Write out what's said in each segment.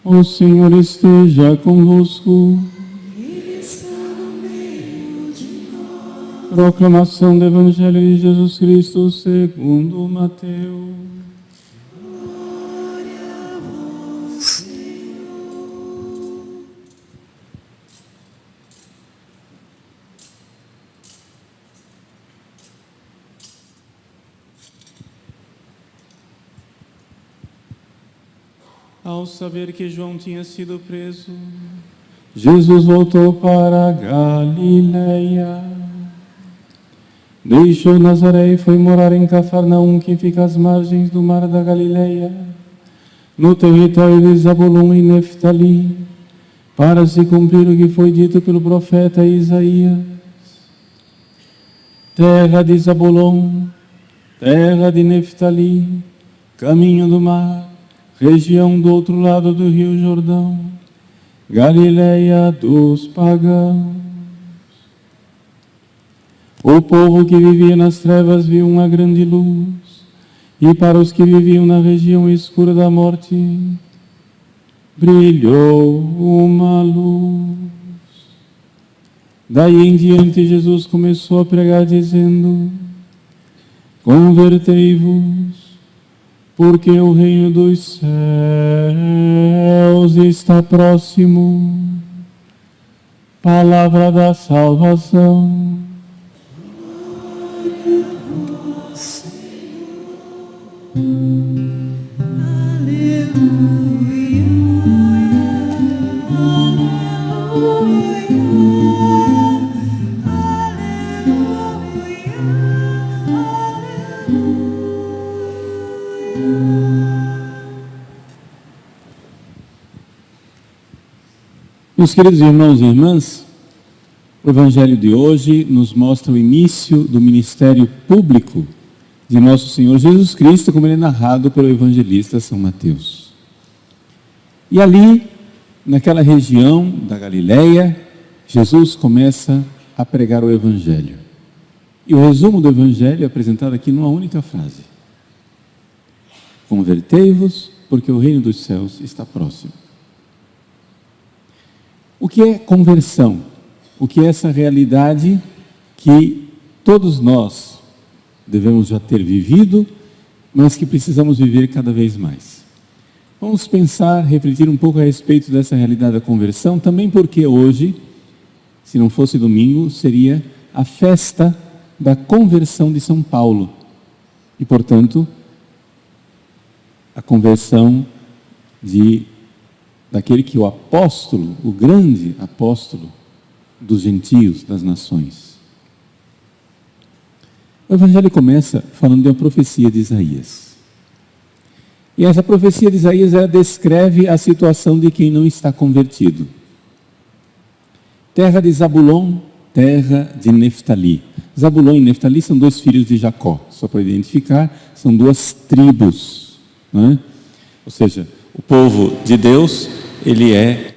O Senhor esteja convosco. Ele está no meio de nós. Proclamação do Evangelho de Jesus Cristo segundo Mateus. Glória a vós, Senhor. Ao saber que João tinha sido preso, Jesus voltou para a Galileia. Deixou Nazaré e foi morar em Cafarnaum, que fica às margens do mar da Galileia, no território de Zabulon e Neftali, para se cumprir o que foi dito pelo profeta Isaías. Terra de Zabulon, terra de Neftali, caminho do mar, região do outro lado do rio Jordão, Galileia dos pagãos. O povo que vivia nas trevas viu uma grande luz, e para os que viviam na região escura da morte, brilhou uma luz. Daí em diante Jesus começou a pregar dizendo: convertei-vos, porque o reino dos céus está próximo. Palavra da salvação. Glória a vós, Senhor. Aleluia. Meus queridos irmãos e irmãs, o Evangelho de hoje nos mostra o início do ministério público de nosso Senhor Jesus Cristo, como ele é narrado pelo evangelista São Mateus. E ali, naquela região da Galileia, Jesus começa a pregar o Evangelho. E o resumo do Evangelho é apresentado aqui numa única frase: convertei-vos, porque o reino dos céus está próximo. O que é conversão? O que é essa realidade que todos nós devemos já ter vivido, mas que precisamos viver cada vez mais? Vamos pensar, refletir um pouco a respeito dessa realidade da conversão, também porque hoje, se não fosse domingo, seria a festa da conversão de São Paulo. E, portanto, a conversão daquele que o apóstolo, o grande apóstolo dos gentios, das nações. O Evangelho começa falando de uma profecia de Isaías. E essa profecia de Isaías, ela descreve a situação de quem não está convertido. Terra de Zabulon, terra de Neftali. Zabulon e Neftali são dois filhos de Jacó, só para identificar, são duas tribos, não é? Ou seja, o povo de Deus, ele é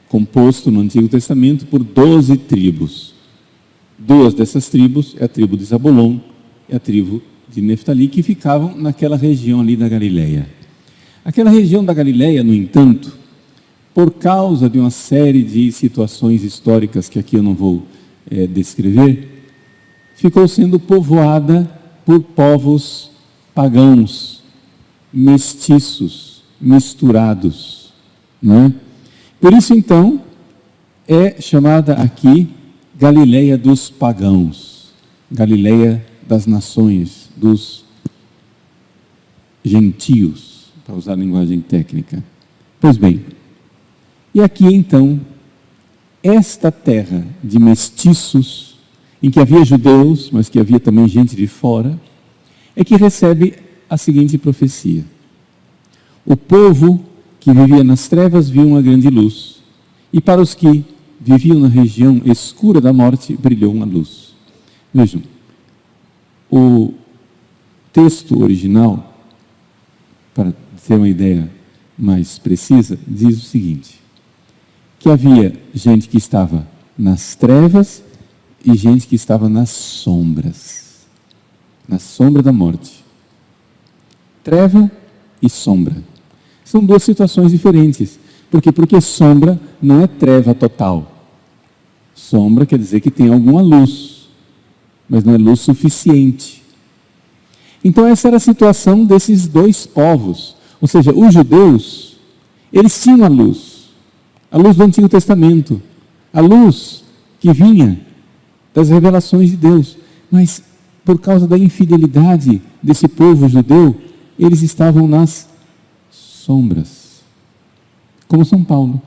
composto no Antigo Testamento por 12 tribos. Duas dessas tribos é a tribo de Zabulon e a tribo de Neftali, que ficavam naquela região ali da Galileia. Aquela região da Galileia, no entanto, por causa de uma série de situações históricas que aqui eu não vou descrever, ficou sendo povoada por povos pagãos, mestiços, misturados, não é? Por isso, então, é chamada aqui Galileia dos pagãos, Galileia das nações, dos gentios, para usar a linguagem técnica. Pois bem, e aqui então, esta terra de mestiços, em que havia judeus, mas que havia também gente de fora, é que recebe a seguinte profecia: o povo que vivia nas trevas viu uma grande luz, e para os que viviam na região escura da morte brilhou uma luz. Vejam, o texto original, para ter uma ideia mais precisa, diz o seguinte: que havia gente que estava nas trevas e gente que estava nas sombras, na sombra da morte. Treva e sombra. São duas situações diferentes. Por quê? Porque sombra não é treva total. Sombra quer dizer que tem alguma luz, mas não é luz suficiente. Então essa era a situação desses dois povos. Ou seja, os judeus, eles tinham a luz do Antigo Testamento, a luz que vinha das revelações de Deus. Mas por causa da infidelidade desse povo judeu, eles estavam nas sombras. Como São Paulo.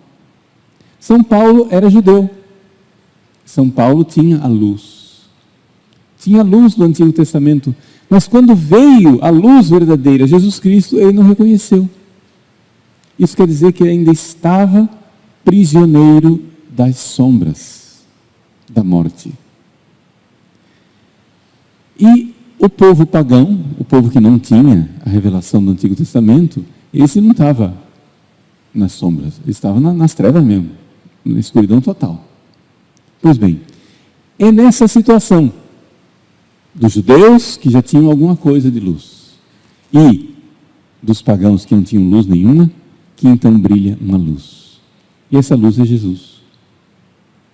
São Paulo era judeu. São Paulo tinha a luz. Tinha a luz do Antigo Testamento. Mas quando veio a luz verdadeira, Jesus Cristo, ele não reconheceu. Isso quer dizer que ele ainda estava prisioneiro das sombras da morte. E o povo pagão, o povo que não tinha a revelação do Antigo Testamento, esse não estava nas sombras, ele estava nas trevas mesmo, na escuridão total. Pois bem, é nessa situação dos judeus que já tinham alguma coisa de luz e dos pagãos que não tinham luz nenhuma, que então brilha uma luz. E essa luz é Jesus.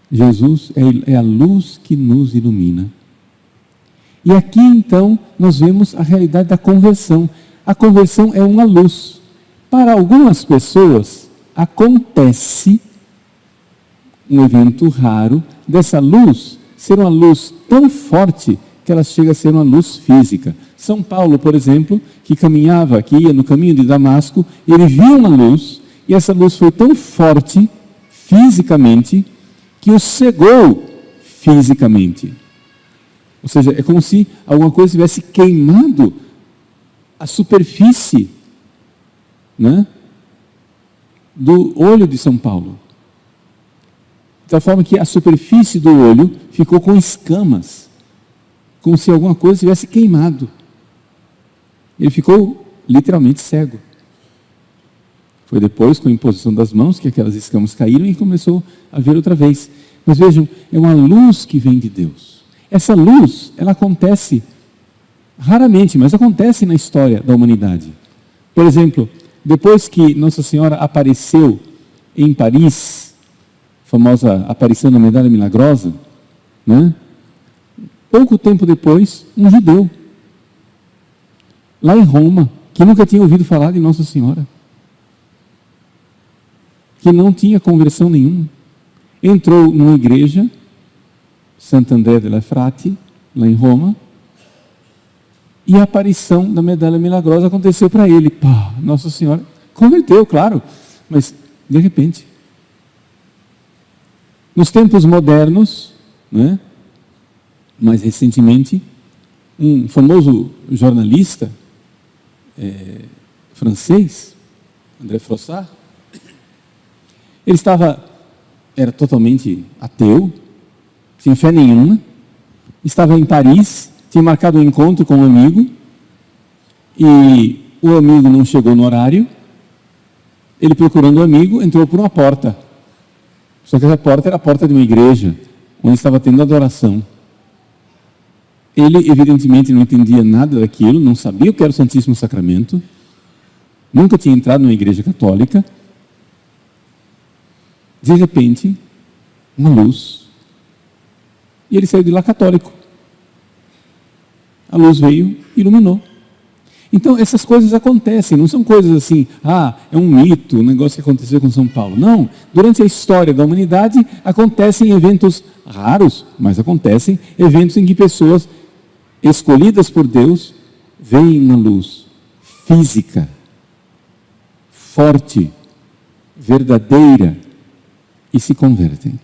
Jesus é a luz que nos ilumina. E aqui então nós vemos a realidade da conversão. A conversão é uma luz. Para algumas pessoas acontece um evento raro dessa luz ser uma luz tão forte que ela chega a ser uma luz física. São Paulo, por exemplo, que caminhava, que ia no caminho de Damasco, ele viu uma luz, e essa luz foi tão forte, fisicamente, que o cegou fisicamente. Ou seja, é como se alguma coisa tivesse queimado a superfície, né, do olho de São Paulo. De tal forma que a superfície do olho ficou com escamas, como se alguma coisa tivesse queimado. Ele ficou literalmente cego. Foi depois, com a imposição das mãos, que aquelas escamas caíram e começou a ver outra vez. Mas vejam, é uma luz que vem de Deus. Essa luz, ela acontece raramente, mas acontece na história da humanidade. Por exemplo, depois que Nossa Senhora apareceu em Paris, a famosa aparição da Medalha Milagrosa, né? Pouco tempo depois, um judeu, lá em Roma, que nunca tinha ouvido falar de Nossa Senhora, que não tinha conversão nenhuma, entrou numa igreja, Sant'Andrea della Frati, lá em Roma, e a aparição da Medalha Milagrosa aconteceu para ele. Pá, Nossa Senhora converteu, claro, mas de repente. Nos tempos modernos, né, mais recentemente, um famoso jornalista francês, André Frossard, ele era totalmente ateu, sem fé nenhuma, estava em Paris, tinha marcado um encontro com um amigo, e o amigo não chegou no horário, ele procurando o amigo, entrou por uma porta. Só que essa porta era a porta de uma igreja, onde estava tendo adoração. Ele, evidentemente, não entendia nada daquilo, não sabia o que era o Santíssimo Sacramento, nunca tinha entrado numa igreja católica. De repente, uma luz, e ele saiu de lá católico. A luz veio e iluminou. Então, essas coisas acontecem, não são coisas assim, é um mito, um negócio que aconteceu com São Paulo. Não, durante a história da humanidade, acontecem eventos raros, mas acontecem eventos em que pessoas escolhidas por Deus veem uma luz física, forte, verdadeira e se convertem.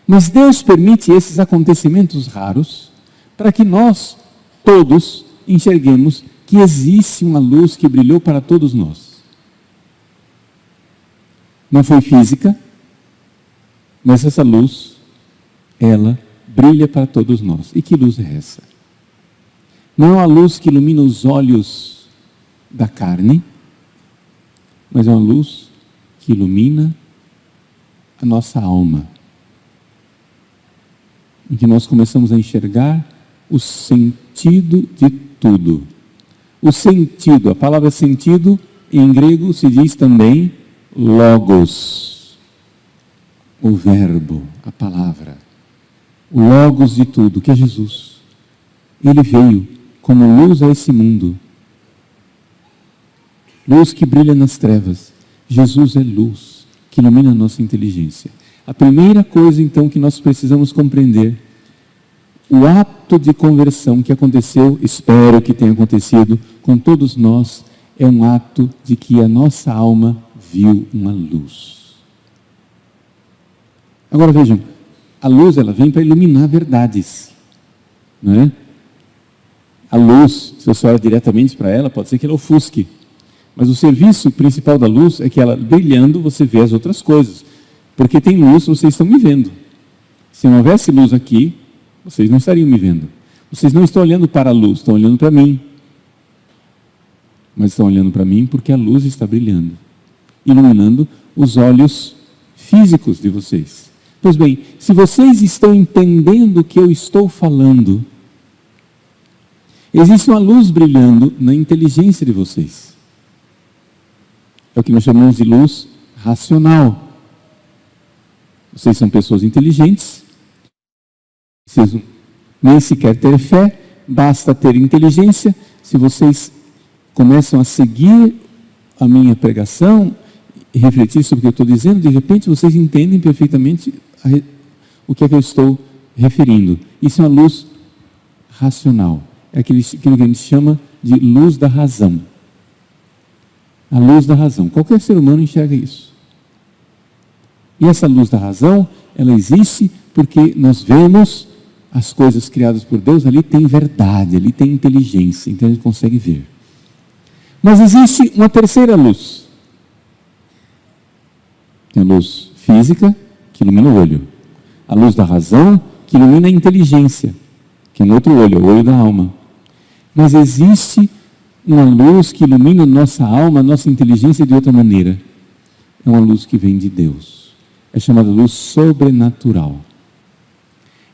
Mas Deus permite esses acontecimentos raros para que nós, todos, enxerguemos que existe uma luz que brilhou para todos nós. Não foi física, mas essa luz, ela brilha para todos nós. E que luz é essa? Não é uma luz que ilumina os olhos da carne, mas é uma luz que ilumina a nossa alma. Em que nós começamos a enxergar o sentido de tudo. O sentido, a palavra sentido, em grego se diz também logos. O verbo, a palavra. O logos de tudo, que é Jesus. Ele veio como luz a esse mundo. Luz que brilha nas trevas. Jesus é luz que ilumina a nossa inteligência. A primeira coisa, então, que nós precisamos compreender, o ato de conversão que aconteceu, espero que tenha acontecido com todos nós, é um ato de que a nossa alma viu uma luz. Agora vejam, a luz ela vem para iluminar verdades, não é? A luz, se você olha diretamente para ela, pode ser que ela ofusque, mas o serviço principal da luz é que ela brilhando você vê as outras coisas, porque tem luz, vocês estão me vendo. Se não houvesse luz aqui, vocês não estariam me vendo. Vocês não estão olhando para a luz, estão olhando para mim. Mas estão olhando para mim porque a luz está brilhando, iluminando os olhos físicos de vocês. Pois bem, se vocês estão entendendo o que eu estou falando, existe uma luz brilhando na inteligência de vocês. É o que nós chamamos de luz racional. Vocês são pessoas inteligentes, precisam nem sequer ter fé, basta ter inteligência. Se vocês começam a seguir a minha pregação e refletir sobre o que eu estou dizendo, de repente vocês entendem perfeitamente o que é que eu estou referindo. Isso é uma luz racional. É aquilo que a gente chama de luz da razão. A luz da razão. Qualquer ser humano enxerga isso. E essa luz da razão, ela existe porque nós vemos as coisas criadas por Deus, ali tem verdade, ali tem inteligência, então a gente consegue ver. Mas existe uma terceira luz. Tem a luz física, que ilumina o olho. A luz da razão, que ilumina a inteligência, que é no outro olho, o olho da alma. Mas existe uma luz que ilumina a nossa alma, a nossa inteligência de outra maneira. É uma luz que vem de Deus. É chamada luz sobrenatural.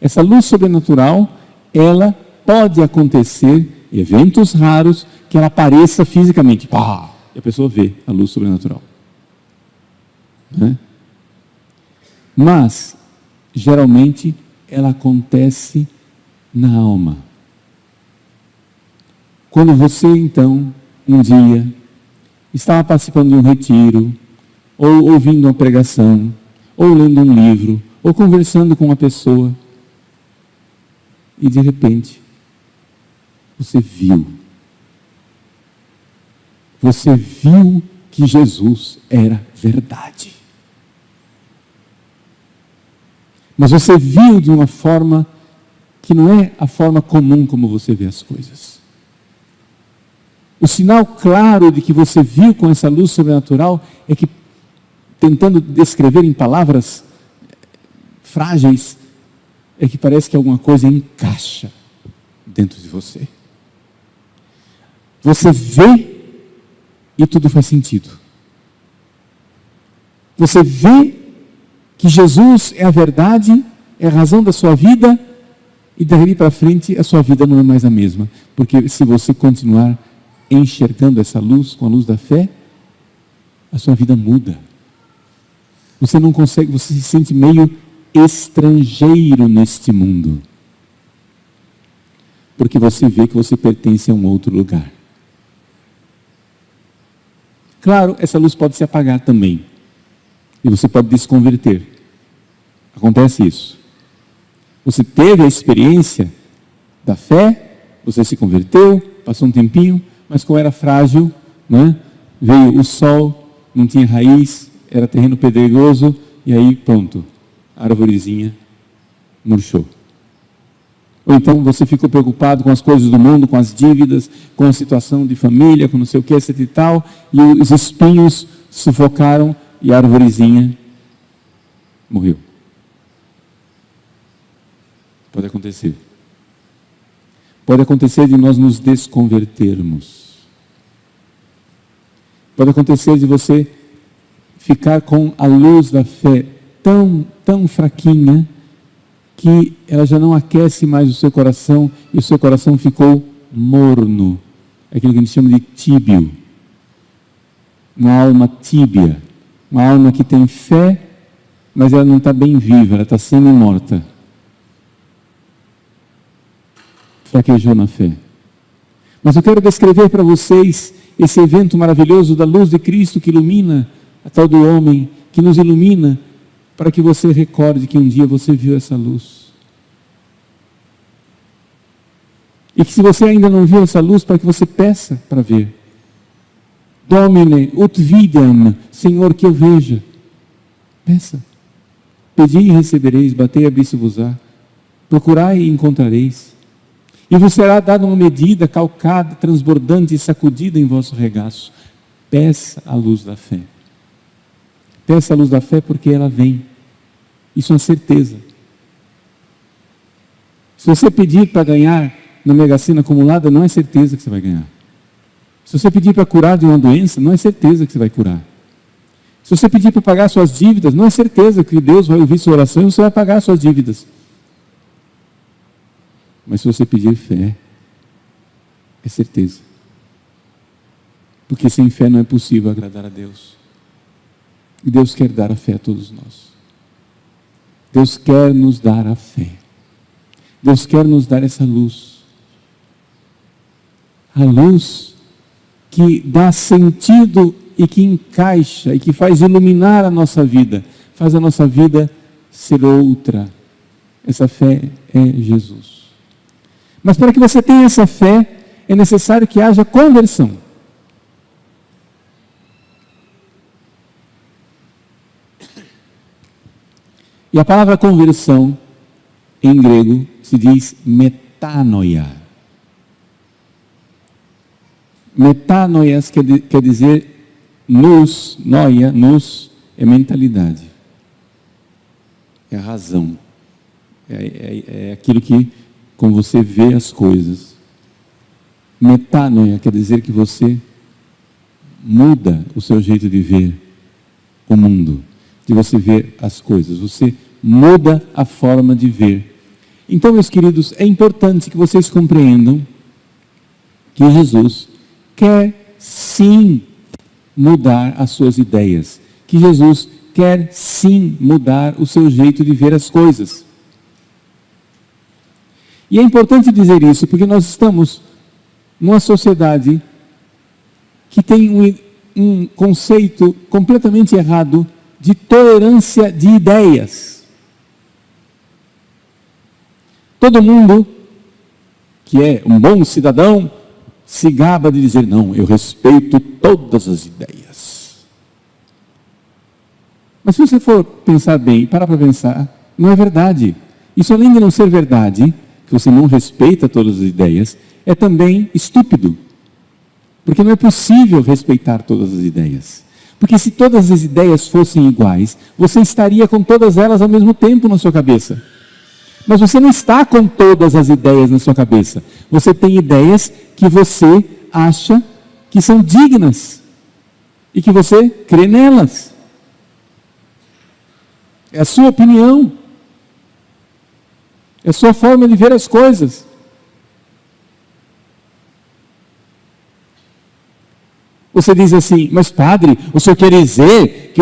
Essa luz sobrenatural, ela pode acontecer, eventos raros, que ela apareça fisicamente. Pá! E a pessoa vê a luz sobrenatural. Né? Mas, geralmente, ela acontece na alma. Quando você, então, um dia, estava participando de um retiro, ou ouvindo uma pregação, ou lendo um livro, ou conversando com uma pessoa, e de repente, você viu que Jesus era verdade. Mas você viu de uma forma que não é a forma comum como você vê as coisas. O sinal claro de que você viu com essa luz sobrenatural é que, tentando descrever em palavras frágeis, é que parece que alguma coisa encaixa dentro de você. Você vê e tudo faz sentido. Você vê que Jesus é a verdade, é a razão da sua vida, e dali para frente a sua vida não é mais a mesma. Porque se você continuar enxergando essa luz com a luz da fé, a sua vida muda. Você não consegue, você se sente meio estrangeiro neste mundo. porque você vê que você pertence a um outro lugar. Claro, essa luz pode se apagar também, e você pode desconverter. Acontece isso. Você teve a experiência da fé, você se converteu, passou um tempinho, mas como era frágil, né? Veio o sol, não tinha raiz, era terreno pedregoso, e aí pronto, a arvorezinha murchou. Ou então você ficou preocupado com as coisas do mundo, com as dívidas, com a situação de família, com não sei o que, etc e tal, e os espinhos sufocaram e a arvorezinha morreu. Pode acontecer. Pode acontecer de nós nos desconvertermos. Pode acontecer de você ficar com a luz da fé tão fraquinha, que ela já não aquece mais o seu coração, e o seu coração ficou morno. É aquilo que a gente chama de tíbio. Uma alma tíbia. Uma alma que tem fé, mas ela não está bem viva, ela está semi-morta. Fraquejou na fé. Mas eu quero descrever para vocês esse evento maravilhoso da luz de Cristo que ilumina a tal do homem, que nos ilumina, para que você recorde que um dia você viu essa luz. E que se você ainda não viu essa luz, para que você peça para ver. Domine, ut videm, Senhor, que eu veja. Peça. Pedi e recebereis, batei e abri-se-vos-á. Procurai e encontrareis. E vos será dada uma medida, calcada, transbordante e sacudida em vosso regaço. Peça a luz da fé. Peça a luz da fé porque ela vem. Isso é uma certeza. Se você pedir para ganhar na Mega Sena acumulada, não é certeza que você vai ganhar. Se você pedir para curar de uma doença, não é certeza que você vai curar. Se você pedir para pagar suas dívidas, não é certeza que Deus vai ouvir sua oração e você vai pagar suas dívidas. Mas se você pedir fé, é certeza. Porque sem fé não é possível agradar a Deus. E Deus quer dar a fé a todos nós. Deus quer nos dar a fé. Deus quer nos dar essa luz. A luz que dá sentido e que encaixa e que faz iluminar a nossa vida. Faz a nossa vida ser outra. Essa fé é Jesus. Mas para que você tenha essa fé, é necessário que haja conversão. E a palavra conversão, em grego, se diz metanoia. Metanoias quer dizer nous, noia, nous, é mentalidade. É a razão. É aquilo que, como você vê as coisas. Metanoia quer dizer que você muda o seu jeito de ver o mundo, de você ver as coisas. Você muda a forma de ver. Então, meus queridos, é importante que vocês compreendam que Jesus quer sim mudar as suas ideias, que Jesus quer sim mudar o seu jeito de ver as coisas. E é importante dizer isso, porque nós estamos numa sociedade que tem um conceito completamente errado de tolerância de ideias. Todo mundo que é um bom cidadão se gaba de dizer, não, eu respeito todas as ideias. Mas se você for pensar bem, parar para pensar, não é verdade. Isso, além de não ser verdade, que você não respeita todas as ideias, é também estúpido. Porque não é possível respeitar todas as ideias. Porque se todas as ideias fossem iguais, você estaria com todas elas ao mesmo tempo na sua cabeça. Mas você não está com todas as ideias na sua cabeça. Você tem ideias que você acha que são dignas. E que você crê nelas. É a sua opinião. É a sua forma de ver as coisas. Você diz assim, mas padre, o senhor quer dizer que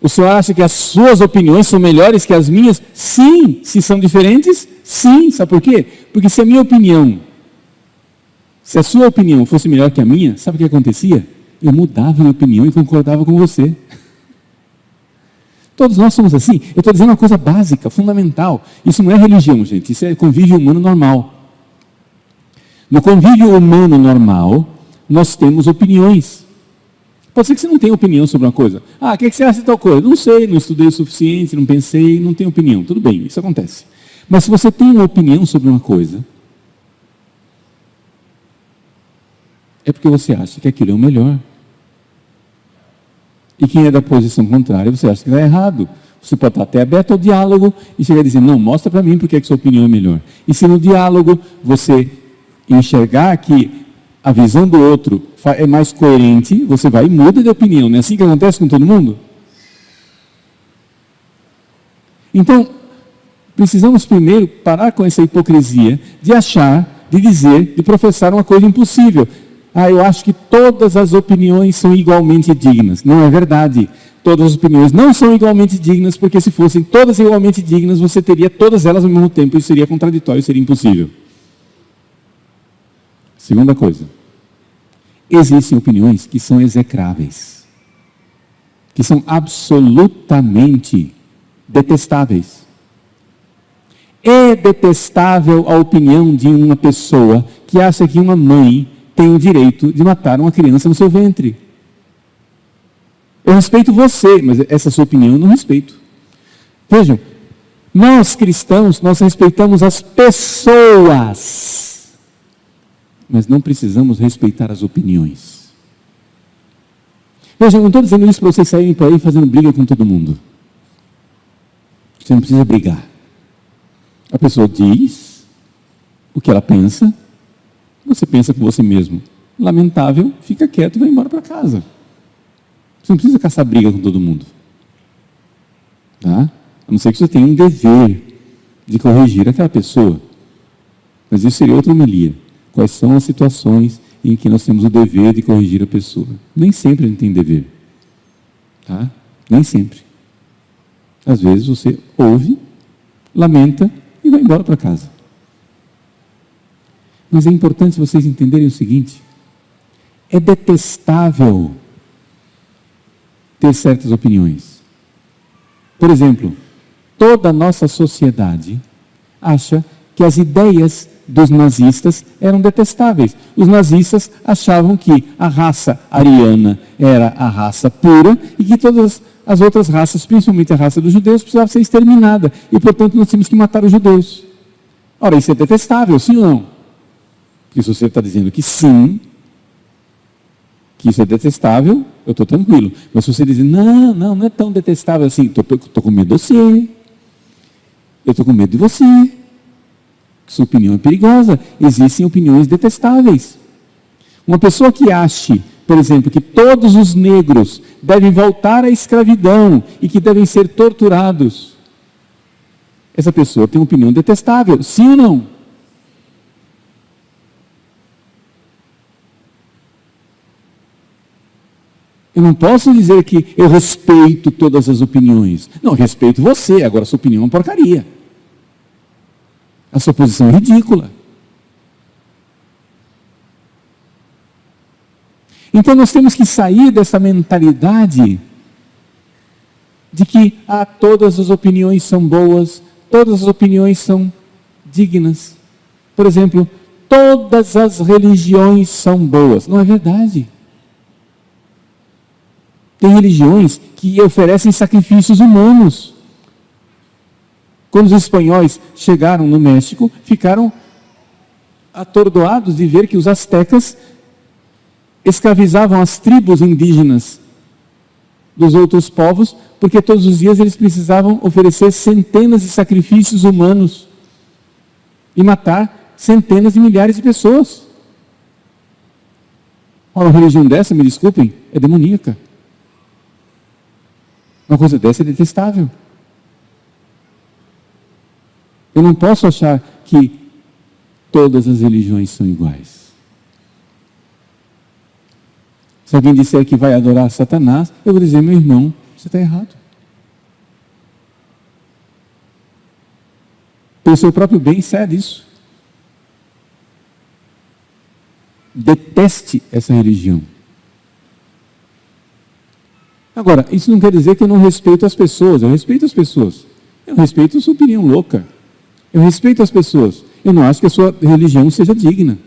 O senhor acha que as suas opiniões são melhores que as minhas? Sim. Se são diferentes? Sim. Sabe por quê? Porque se a minha opinião, se a sua opinião fosse melhor que a minha, sabe o que acontecia? Eu mudava minha opinião e concordava com você. Todos nós somos assim. Eu estou dizendo uma coisa básica, fundamental. Isso não é religião, gente. Isso é convívio humano normal. No convívio humano normal, nós temos opiniões. Pode ser que você não tenha opinião sobre uma coisa. O que você acha de tal coisa? Não sei, não estudei o suficiente, não pensei, não tenho opinião. Tudo bem, isso acontece. Mas se você tem uma opinião sobre uma coisa, é porque você acha que aquilo é o melhor. E quem é da posição contrária, você acha que está errado. Você pode estar até aberto ao diálogo e chegar a dizer, não, mostra para mim porque é que sua opinião é melhor. E se no diálogo você enxergar que a visão do outro é mais coerente, você vai e muda de opinião. Não é assim que acontece com todo mundo? Então, precisamos primeiro parar com essa hipocrisia de achar, de dizer, de professar uma coisa impossível. Eu acho que todas as opiniões são igualmente dignas. Não é verdade. Todas as opiniões não são igualmente dignas, porque se fossem todas igualmente dignas, você teria todas elas ao mesmo tempo. Isso seria contraditório, seria impossível. Segunda coisa. Existem opiniões que são execráveis. Que são absolutamente detestáveis. É detestável a opinião de uma pessoa que acha que uma mãe tem o direito de matar uma criança no seu ventre. Eu respeito você, mas essa sua opinião eu não respeito. Vejam, nós cristãos, nós respeitamos as pessoas, mas não precisamos respeitar as opiniões. Vejam, eu não estou dizendo isso para vocês saírem por aí fazendo briga com todo mundo. Você não precisa brigar. A pessoa diz o que ela pensa, você pensa com você mesmo. Lamentável, fica quieto e vai embora para casa. Você não precisa caçar briga com todo mundo. Tá? A não ser que você tenha um dever de corrigir aquela pessoa. Mas isso seria outra homilia. Quais são as situações em que nós temos o dever de corrigir a pessoa? Nem sempre a gente tem dever. Tá? Nem sempre. Às vezes você ouve, lamenta e vai embora para casa. Mas é importante vocês entenderem o seguinte: é detestável ter certas opiniões. Por exemplo, toda a nossa sociedade acha que as ideias dos nazistas eram detestáveis. Os nazistas achavam que a raça ariana era a raça pura e que todas as outras raças, principalmente a raça dos judeus, precisava ser exterminada. E, portanto, nós tínhamos que matar os judeus. Ora, isso é detestável, sim ou não? Porque se você está dizendo que sim, que isso é detestável, eu estou tranquilo. Mas se você dizer, não é tão detestável assim, estou com medo de você, eu estou com medo de você, sua opinião é perigosa, existem opiniões detestáveis. Uma pessoa que ache, por exemplo, que todos os negros devem voltar à escravidão e que devem ser torturados, essa pessoa tem uma opinião detestável, sim ou não? Eu não posso dizer que eu respeito todas as opiniões. Não, eu respeito você, agora a sua opinião é uma porcaria. A sua posição é ridícula. Então nós temos que sair dessa mentalidade de que todas as opiniões são boas, todas as opiniões são dignas. Por exemplo, todas as religiões são boas. Não é verdade. Tem religiões que oferecem sacrifícios humanos. Quando os espanhóis chegaram no México, ficaram atordoados de ver que os astecas escravizavam as tribos indígenas dos outros povos, porque todos os dias eles precisavam oferecer centenas de sacrifícios humanos e matar centenas de milhares de pessoas. Uma religião dessa, me desculpem, é demoníaca. Uma coisa dessa é detestável. Eu não posso achar que todas as religiões são iguais. Se alguém disser que vai adorar Satanás, eu vou dizer, meu irmão, você está errado. pelo seu próprio bem, saia disso. Deteste essa religião. Agora, isso não quer dizer que eu não respeito as pessoas. Eu respeito as pessoas. Eu respeito a sua opinião louca. Eu respeito as pessoas. Eu não acho que a sua religião seja digna.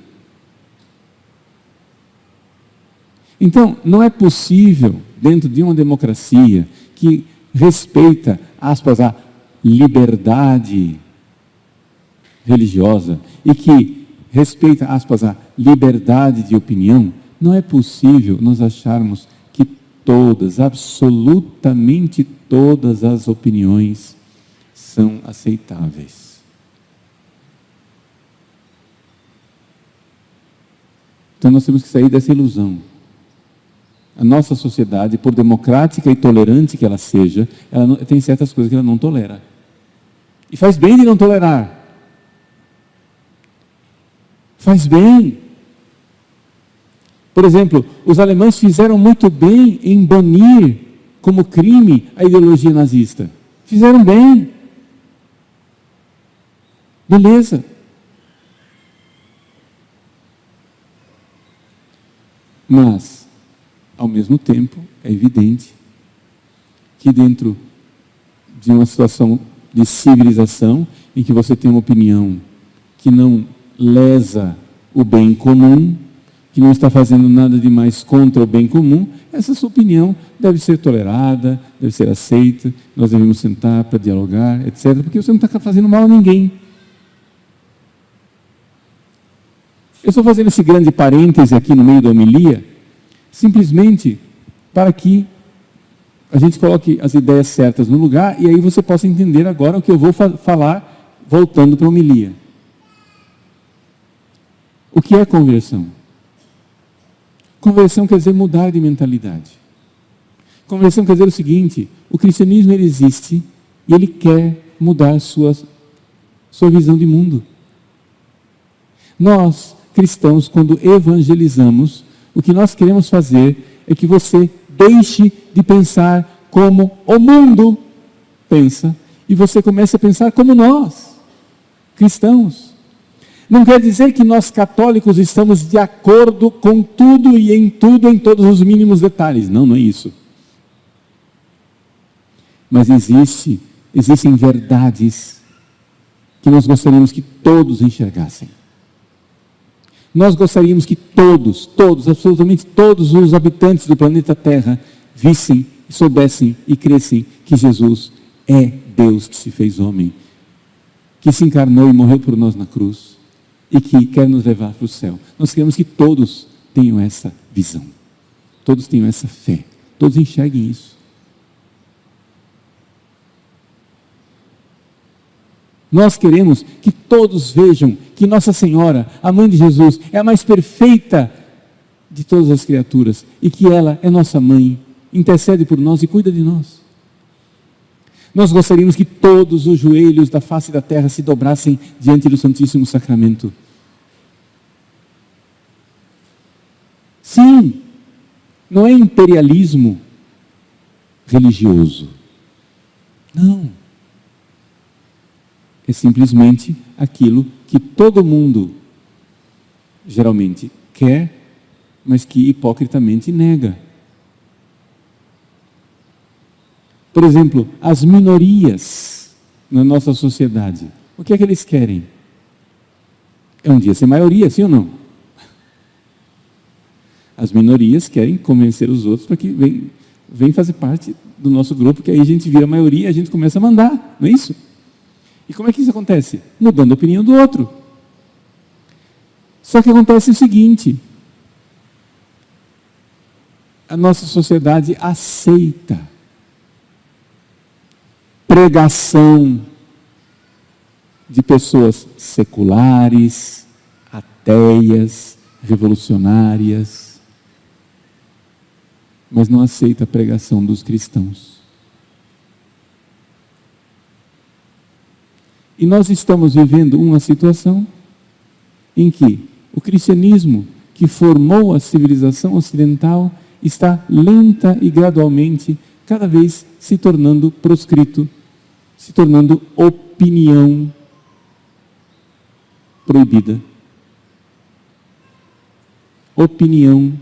Então, não é possível, dentro de uma democracia que respeita, aspas, a liberdade religiosa e que respeita, aspas, a liberdade de opinião, não é possível nós acharmos que todas, absolutamente todas as opiniões são aceitáveis. Então nós temos que sair dessa ilusão. A nossa sociedade, por democrática e tolerante que ela seja, tem certas coisas que ela não tolera. E faz bem de não tolerar. Faz bem. Por exemplo, os alemães fizeram muito bem em banir como crime a ideologia nazista. Fizeram bem. Beleza. Mas, ao mesmo tempo, é evidente que dentro de uma situação de civilização, em que você tem uma opinião que não lesa o bem comum, que não está fazendo nada demais contra o bem comum, essa sua opinião deve ser tolerada, deve ser aceita, nós devemos sentar para dialogar, etc., porque você não está fazendo mal a ninguém. Eu estou fazendo esse grande parêntese aqui no meio da homilia, simplesmente para que a gente coloque as ideias certas no lugar e aí você possa entender agora o que eu vou falar voltando para a homilia. O que é conversão? Conversão quer dizer mudar de mentalidade. Conversão quer dizer o seguinte: o cristianismo ele existe e ele quer mudar sua visão de mundo. Nós, cristãos, quando evangelizamos, o que nós queremos fazer é que você deixe de pensar como o mundo pensa e você comece a pensar como nós, cristãos. Não quer dizer que nós católicos estamos de acordo com tudo, em todos os mínimos detalhes. Não, não é isso. Mas existem verdades que nós gostaríamos que todos enxergassem. Nós gostaríamos que todos, absolutamente todos os habitantes do planeta Terra vissem, soubessem e crescem que Jesus é Deus que se fez homem, que se encarnou e morreu por nós na cruz e que quer nos levar para o céu. Nós queremos que todos tenham essa visão, todos tenham essa fé, todos enxerguem isso. Nós queremos que todos vejam que Nossa Senhora, a Mãe de Jesus, é a mais perfeita de todas as criaturas e que ela é nossa Mãe, intercede por nós e cuida de nós. Nós gostaríamos que todos os joelhos da face da terra se dobrassem diante do Santíssimo Sacramento. Sim, não é imperialismo religioso. Não. É simplesmente aquilo que todo mundo geralmente quer, mas que hipocritamente nega. Por exemplo, as minorias na nossa sociedade, o que é que eles querem? É um dia ser maioria, sim ou não? As minorias querem convencer os outros para que vem fazer parte do nosso grupo, que aí a gente vira maioria e a gente começa a mandar, não é isso? E como é que isso acontece? Mudando a opinião do outro. Só que acontece o seguinte: a nossa sociedade aceita pregação de pessoas seculares, ateias, revolucionárias, mas não aceita a pregação dos cristãos. E nós estamos vivendo uma situação em que o cristianismo, que formou a civilização ocidental, está lenta e gradualmente, cada vez se tornando proscrito, se tornando opinião proibida. Opinião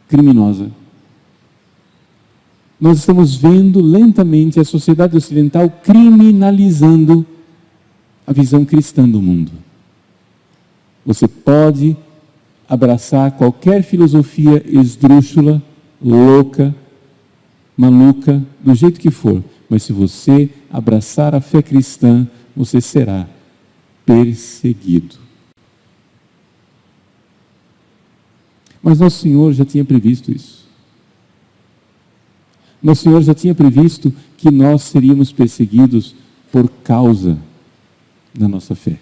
criminosa. Nós estamos vendo lentamente a sociedade ocidental criminalizando a visão cristã do mundo. Você pode abraçar qualquer filosofia esdrúxula, louca, maluca, do jeito que for, mas se você abraçar a fé cristã, você será perseguido. Mas nosso Senhor já tinha previsto isso. Nosso Senhor já tinha previsto que nós seríamos perseguidos por causa da nossa fé.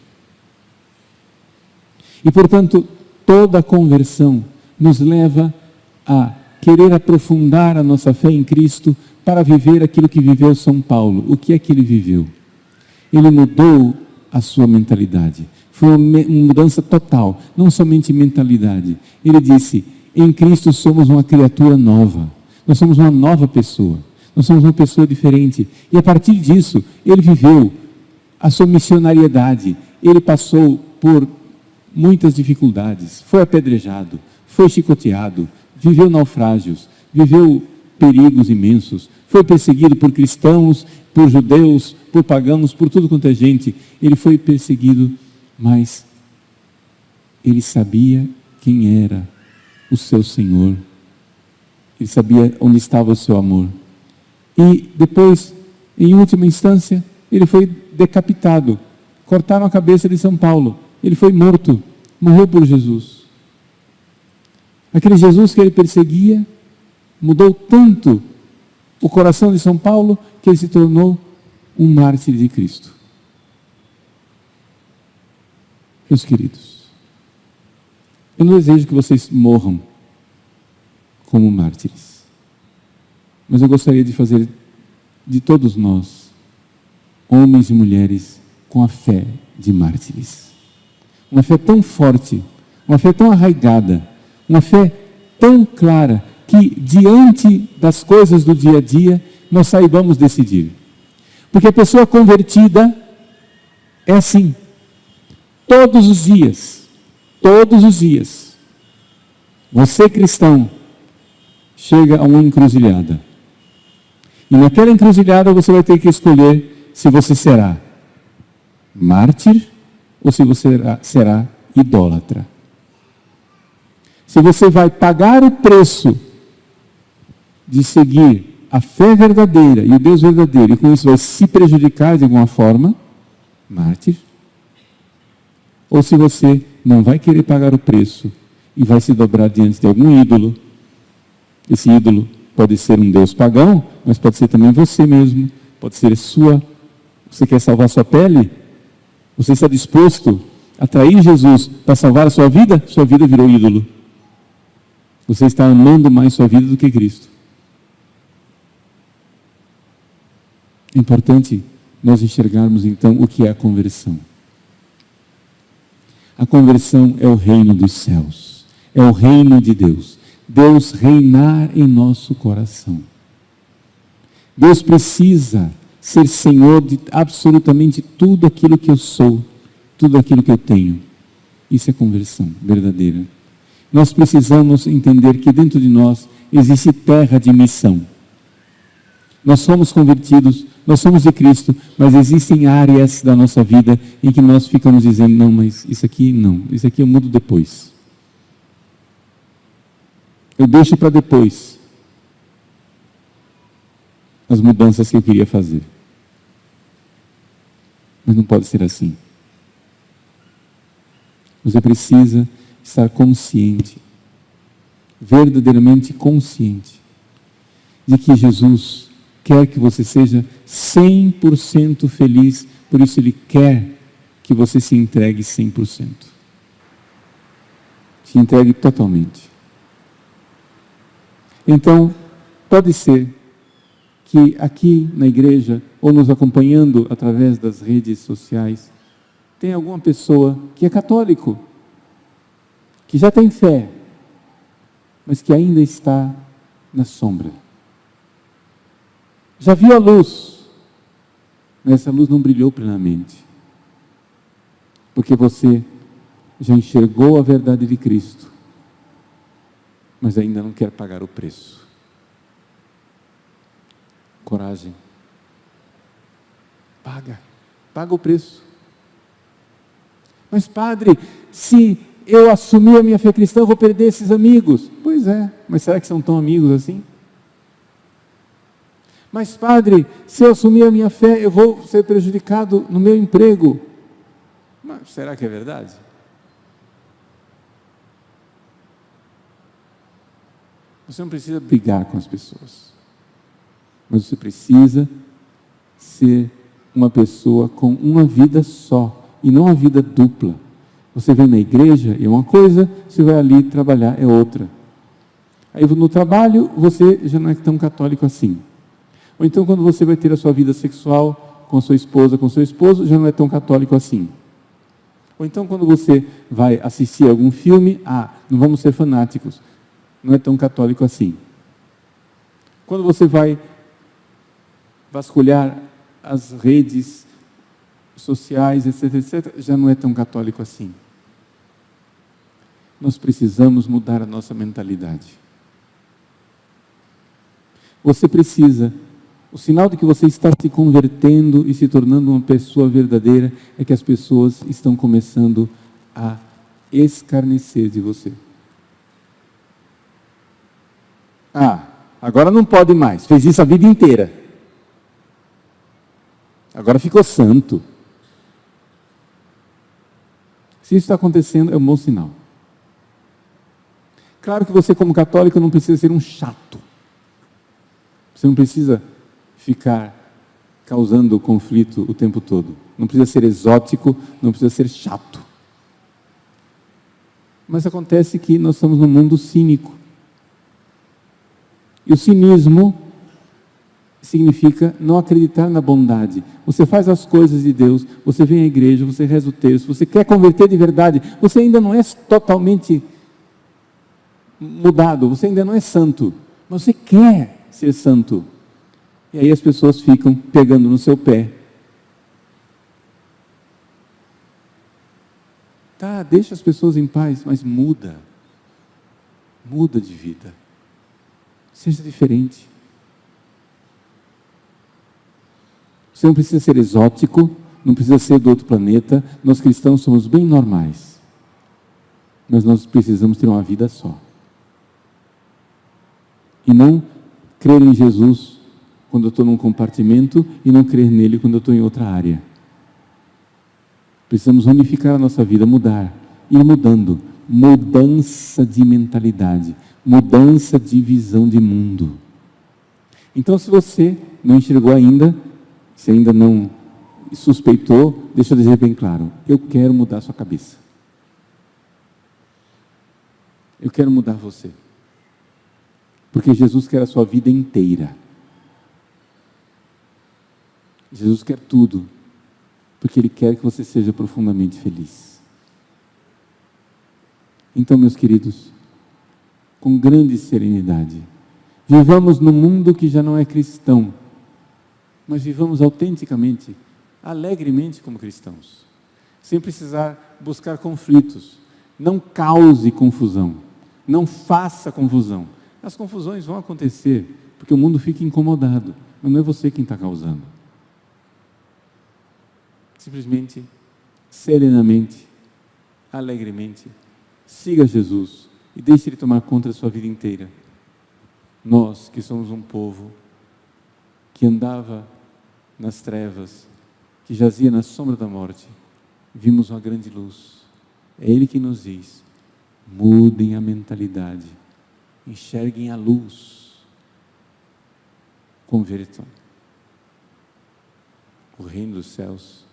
E, portanto, toda a conversão nos leva a querer aprofundar a nossa fé em Cristo para viver aquilo que viveu São Paulo. O que é que ele viveu? Ele mudou a sua mentalidade. Foi uma mudança total, não somente mentalidade. Ele disse, em Cristo somos uma criatura nova. Nós somos uma nova pessoa. Nós somos uma pessoa diferente. E a partir disso, ele viveu a sua missionariedade. Ele passou por muitas dificuldades. Foi apedrejado, foi chicoteado, viveu naufrágios, viveu perigos imensos. Foi perseguido por cristãos, por judeus, por pagãos, por tudo quanto é gente. Ele foi perseguido, mas ele sabia quem era o seu Senhor. Ele sabia onde estava o seu amor. E depois, em última instância, ele foi decapitado. Cortaram a cabeça de São Paulo. Ele foi morto. Morreu por Jesus. Aquele Jesus que ele perseguia mudou tanto o coração de São Paulo que ele se tornou um mártir de Cristo. Meus queridos, eu não desejo que vocês morram como mártires, mas eu gostaria de fazer de todos nós, homens e mulheres, com a fé de mártires. Uma fé tão forte, uma fé tão arraigada, uma fé tão clara, que diante das coisas do dia a dia, nós saibamos decidir. Porque a pessoa convertida é assim, todos os dias, você cristão, chega a uma encruzilhada. E naquela encruzilhada você vai ter que escolher se você será mártir ou se você será idólatra. Se você vai pagar o preço de seguir a fé verdadeira e o Deus verdadeiro, e com isso vai se prejudicar de alguma forma, mártir. Ou se você não vai querer pagar o preço e vai se dobrar diante de algum ídolo. Esse ídolo pode ser um Deus pagão, mas pode ser também você mesmo, pode ser você quer salvar sua pele? Você está disposto a trair Jesus para salvar a sua vida? Sua vida virou ídolo. Você está amando mais sua vida do que Cristo. É importante nós enxergarmos então o que é a conversão. A conversão é o reino dos céus, é o reino de Deus. Deus reinar em nosso coração. Deus precisa ser Senhor de absolutamente tudo aquilo que eu sou, tudo aquilo que eu tenho. Isso é conversão verdadeira. Nós precisamos entender que dentro de nós existe terra de missão. Nós somos convertidos, nós somos de Cristo, mas existem áreas da nossa vida em que nós ficamos dizendo, não, mas isso aqui não, isso aqui eu mudo depois. Eu deixo para depois as mudanças que eu queria fazer. Mas não pode ser assim. Você precisa estar consciente, verdadeiramente consciente, de que Jesus quer que você seja 100% feliz, por isso Ele quer que você se entregue 100%. Se entregue totalmente. Então, pode ser que aqui na igreja, ou nos acompanhando através das redes sociais, tem alguma pessoa que é católico, que já tem fé, mas que ainda está na sombra. Já viu a luz, mas essa luz não brilhou plenamente. Porque você já enxergou a verdade de Cristo, mas ainda não quer pagar o preço. Coragem. Paga o preço. Mas padre, se eu assumir a minha fé cristã, eu vou perder esses amigos. Pois é, mas será que são tão amigos assim? Mas padre, se eu assumir a minha fé, eu vou ser prejudicado no meu emprego. Mas será que é verdade? Você não precisa brigar com as pessoas, mas você precisa ser uma pessoa com uma vida só, e não uma vida dupla. Você vem na igreja, é uma coisa, você vai ali trabalhar, é outra. Aí no trabalho, você já não é tão católico assim. Ou então quando você vai ter a sua vida sexual com sua esposa, com seu esposo, já não é tão católico assim. Ou então quando você vai assistir algum filme, não vamos ser fanáticos, não é tão católico assim. Quando você vai vasculhar as redes sociais, etc, etc, já não é tão católico assim. Nós precisamos mudar a nossa mentalidade. Você precisa, o sinal de que você está se convertendo e se tornando uma pessoa verdadeira é que as pessoas estão começando a escarnecer de você. Agora não pode mais, fez isso a vida inteira. Agora ficou santo. Se isso está acontecendo, é um bom sinal. Claro que você, como católico, não precisa ser um chato. Você não precisa ficar causando conflito o tempo todo. Não precisa ser exótico, não precisa ser chato. Mas acontece que nós estamos num mundo cínico. E o cinismo significa não acreditar na bondade. Você faz as coisas de Deus, você vem à igreja, você reza o terço, você quer converter de verdade, você ainda não é totalmente mudado, você ainda não é santo, mas você quer ser santo. E aí as pessoas ficam pegando no seu pé. Deixa as pessoas em paz, mas muda de vida. Seja diferente. Você não precisa ser exótico, não precisa ser do outro planeta. Nós cristãos somos bem normais. Mas nós precisamos ter uma vida só. E não crer em Jesus quando eu estou num compartimento e não crer nele quando eu estou em outra área. Precisamos unificar a nossa vida, mudar, ir mudando. Mudança de mentalidade, mudança de visão de mundo. Então, se você não enxergou ainda, se ainda não suspeitou, deixa eu dizer bem claro, eu quero mudar a sua cabeça. Eu quero mudar você. Porque Jesus quer a sua vida inteira. Jesus quer tudo, porque Ele quer que você seja profundamente feliz. Então, meus queridos, com grande serenidade, vivamos num mundo que já não é cristão, mas vivamos autenticamente, alegremente como cristãos, sem precisar buscar conflitos. Não cause confusão, não faça confusão. As confusões vão acontecer, porque o mundo fica incomodado, mas não é você quem está causando. Simplesmente, serenamente, alegremente, siga Jesus e deixe Ele tomar conta da sua vida inteira. Nós, que somos um povo que andava nas trevas, que jazia na sombra da morte, vimos uma grande luz. É Ele que nos diz: mudem a mentalidade, enxerguem a luz, convertam. O reino dos céus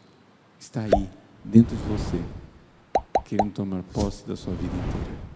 está aí, dentro de você, querendo tomar posse da sua vida inteira.